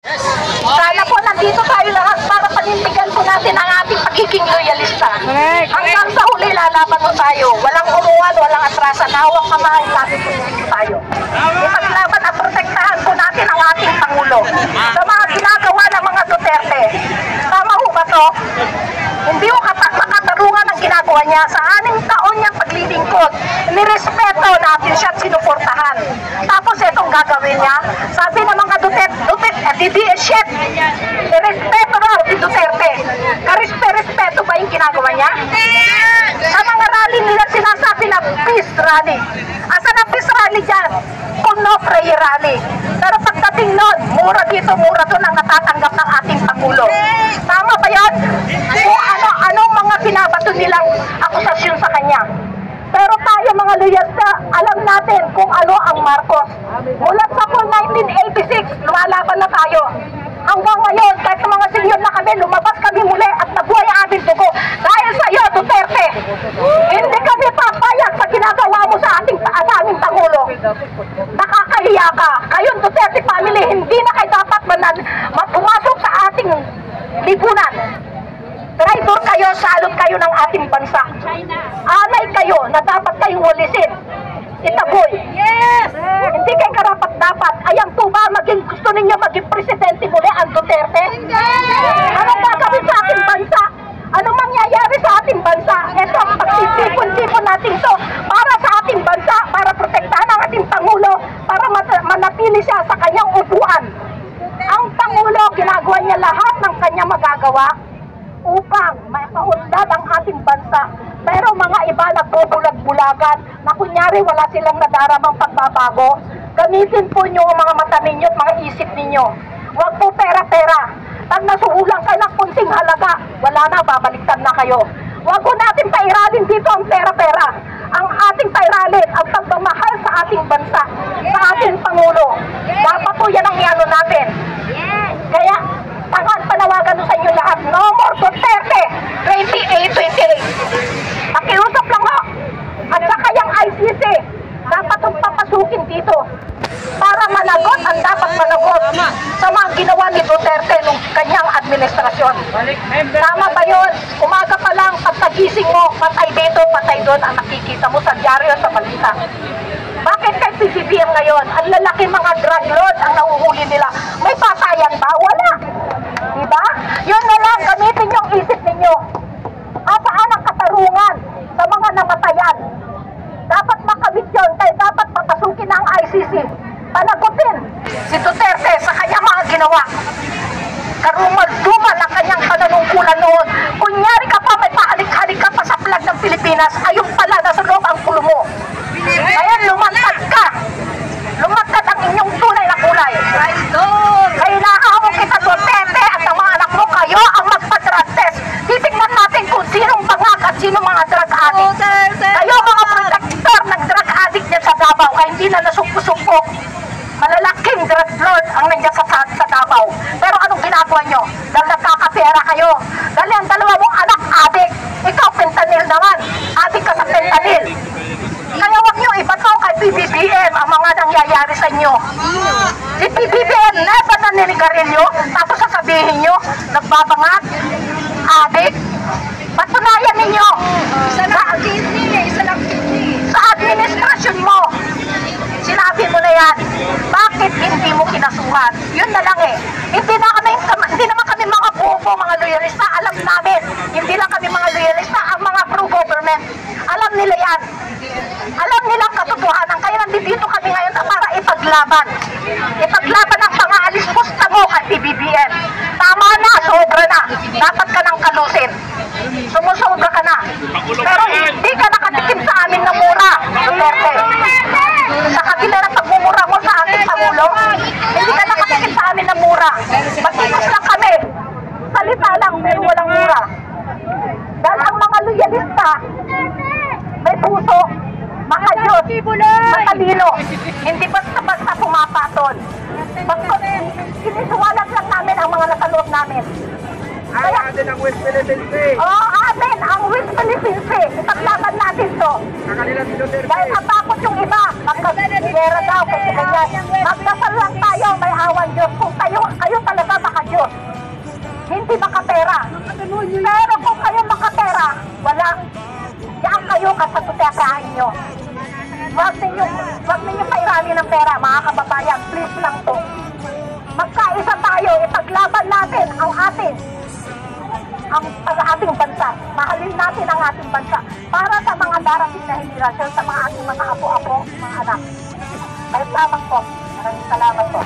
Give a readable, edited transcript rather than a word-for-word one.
Sana po nandito tayo lahat para panindigan po natin ang ating pagiging loyalista. Hanggang sa huli lalaban po tayo. Walang uruan, walang atrasan. Hawak mamahay natin po tayo. Ipaglaban at protektahan po natin ang ating Pangulo. Sa mga ginagawa ng mga Duterte. Tama ho ba to? Hindi ho makatarungan ang ginagawa niya. Sa 6 taon niyang paglilingkod, nirespeto natin siya at sinuportahan. Tapos itong gagawin niya, sabi ng mga shit! Respeto raw si Duterte. Karespeto ba yung ginagawa niya? Sa mga rally nila sinasabi na peace rally. Asan ang peace rally dyan? Kung no prayer rally. Pero pagdating nun, mura dito, mura doon ang natatanggap ng ating Pangulo. Tama ba yan? Kung ano-anong mga binabato nilang akusasyon sa kanya. Pero tayo mga loyalista, alam natin kung ano ang Marcos. Mula sa 1986, lumalaban na tayo. Hanggang ngayon, kahit sa mga senior na kami, lumabas kami muli at nabuhay ang aming dugo. Dahil sa iyo, Duterte, hindi kami papayag sa ginagawa mo sa aming Pangulo. Nakakahiya ka. Kayong Duterte family, hindi na kayo dapat pumasok sa ating lipunan. Traitor kayo, salot kayo ng ating bansa. Alay kayo na dapat kayong walisin. Itaboy. Yes! Hindi kayo karapat-dapat. Ayan po ba, gusto ninyo maging presidente muli ang Duterte? Anong gagawin sa ating bansa? Anong mangyayari sa ating bansa? Ito ang pagtitipon-tipon natin to para sa ating bansa, para protektahan ang ating Pangulo, para manatili siya sa kanyang upuan. Ang Pangulo, ginagawa niya lahat ng kanyang magagawa upang maipaunlad ang ating bansa. Pero mga iba nagbubulag-bulagan na kunyari wala silang nadaramang pagbabago. Gamitin po nyo ang mga mata ninyo at mga isip ninyo. Huwag po pera-pera. Pag nasuhulang kayo ng kunting halaga, wala na, babaliktad na kayo. Huwag po natin pairalin dito ang pera-pera. Ang ating pairalin, ang pagmamahal sa ating bansa, sa ating Pangulo. Dapat po yan ang iano natin. Kaya, panawagan sa inyo lahat, no more Duterte 28-28. Pakiusap lang ho. At saka yung ICC, dapat itong papasukin dito para managot ang dapat managot sa mga ginawa ni Duterte nung kanyang administrasyon. Tama ba yun? Umaga pa lang, pagkagising mo, patay dito, patay doon ang nakikita mo sa dyaryo sa balita. Bakit kay PBBM ngayon? Ang lalaki mga drug lord ang nahuhuli nila. May patayan ba? Wala. Diba? Yun na lang, gamitin yung isip ninyo. Saan ang katarungan sa mga namatayan? Dapat makamit yun, kaya dapat papasukin ang ICC. Panagutin si Duterte sa kanyang mga ginawa. Karumal-dumal ang kanyang pananungkulan noon. Kunyari ka pa, may pahalik-halik ka pa sa flag ng Pilipinas, ayun pala, nasa loob ang kulo mo. Ngayon, lumantad ka. Lumantad ang inyong tunay na kulay. Kaya nahamon kita, Duterte, at ang mga anak mo, kayo ang magpa-drug test. Titignan natin kung sinong bangag at sinong mga drug addict. Kayo mga protector ng drug addict dyan sa Davao, kaya hindi na nasugpo-sugpo. Malalaking drug lord ang nandiyan sa Davao. Pero anong ginagawa nyo? Dahil nagkakapera kayo. Dahil ang dalawa mong anak, addict. Ikaw, fentanyl naman. Addict ka sa fentanyl. Kaya huwag nyo ibato kay PBBM ang mga nangyayari sa inyo. Si PBBM never na niligarilyo, tapos sasabihin nyo, nagbabangag, addict. Patunayan ninyo sa administrasyon mo. Sinabi mo na yan, bakit hindi mo kinasuhan? Yun na lang eh. Hindi naman kami mga bobo, mga loyalista. Alam namin, hindi lang kami mga loyalista, ang mga pro-government. Alam nila yan. Alam nila ang katotohanan. Kaya nandito kami ngayon para ipaglaban. Ipaglaban ang pang-aalis pusta mo kay PBBM. Tama na, sobra na. Dapat ka nang kalusin. Sumusobra ka na. Pero hindi ka nakatikim sa amin ng mura, Duterte. Sa kabila ng pagmumura mo sa ating Pangulo, hindi ka nakatikim sa amin ng mura. Magtikus lang kami. Salita lang, pero walang mura. Dahil ang mga loyalista, may puso, makayos, matalino, hindi basta-basta pumapatol. Sinisuwalat lang namin ang mga nasa loob namin. Kaya atin ang West Philippine Sea. Oo, atin ang West Philippine Sea. Ipaglaban natin to. Dahil natakot yung iba. Magkasira daw kasi ganyan. Magdasal lang tayo, may awan Diyos. Kung kayo talaga pagkakain nyo. Huwag ninyo pairali ng pera, mga kababayan. Please lang to. Magkaisa tayo, ipaglaban natin ang ating bansa. Mahalin natin ang ating bansa para sa mga darating na henerasyon, sa mga ating mga apo-apo, mga anak. May lamang po. Maraming salamat po.